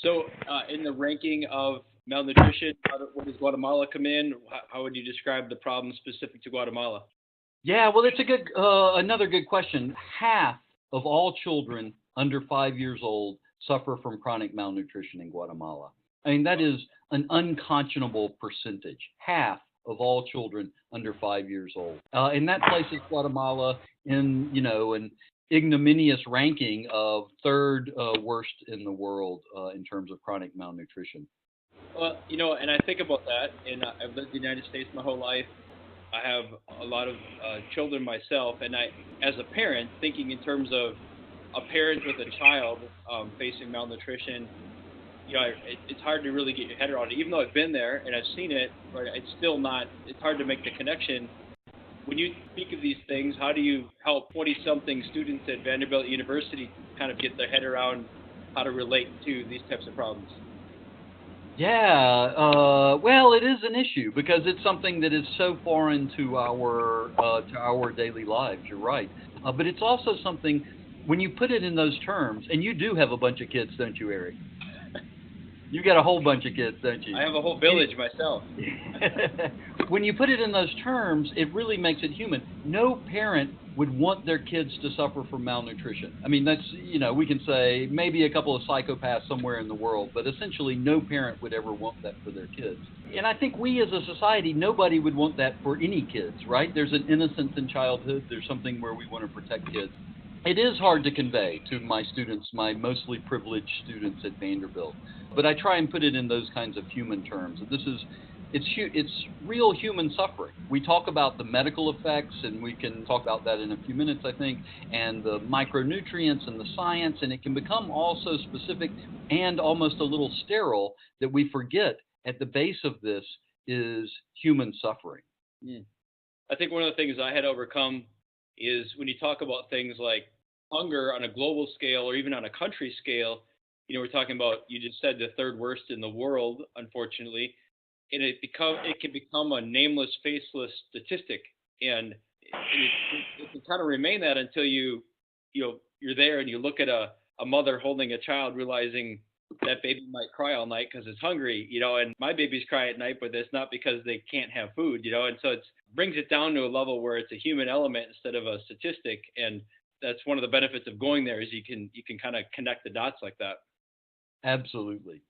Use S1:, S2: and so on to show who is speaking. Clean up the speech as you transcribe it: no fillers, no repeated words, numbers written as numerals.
S1: So, in the ranking of malnutrition, where does Guatemala come in? How would you describe the problem specific to Guatemala?
S2: Yeah, well, it's a good another good question. Half of all children under 5 years old suffer from chronic malnutrition in Guatemala. I mean, that is an unconscionable percentage. Half of all children under 5 years old, and that places Guatemala in an ignominious ranking of third worst in the world in terms of chronic malnutrition.
S1: Well, and I think about that, and I've lived in the United States my whole life. I have a lot of children myself, and as a parent, thinking in terms of a parent with a child facing malnutrition, it's hard to really get your head around it. Even though I've been there and I've seen it, right, it's still not. It's hard to make the connection. When you speak of these things, how do you help 20-something students at Vanderbilt University kind of get their head around how to relate to these types of problems?
S2: Yeah, well, it is an issue because it's something that is so foreign to our daily lives. You're right, but it's also something when you put it in those terms, and you do have a bunch of kids, don't you, Eric? You got a whole bunch of kids, don't you?
S1: I have a whole village myself.
S2: When you put it in those terms, it really makes it human. No parent would want their kids to suffer from malnutrition. I mean, we can say maybe a couple of psychopaths somewhere in the world, but essentially no parent would ever want that for their kids. And I think we as a society, nobody would want that for any kids, right? There's an innocence in childhood. There's something where we want to protect kids. It is hard to convey to my students, my mostly privileged students at Vanderbilt, but I try and put it in those kinds of human terms. It's real human suffering. We talk about the medical effects, and we can talk about that in a few minutes, I think, and the micronutrients and the science, and it can become all so specific and almost a little sterile that we forget at the base of this is human suffering.
S1: Mm. I think one of the things I had to overcome is when you talk about things like hunger on a global scale or even on a country scale, we're talking about, you just said, the third worst in the world, unfortunately, and it can become a nameless, faceless statistic, and it can kind of remain that until you're there and you look at a mother holding a child, realizing that baby might cry all night because it's hungry, and my babies cry at night, but it's not because they can't have food, and so it brings it down to a level where it's a human element instead of a statistic, and that's one of the benefits of going there is you can kind of connect the dots like that.
S2: Absolutely.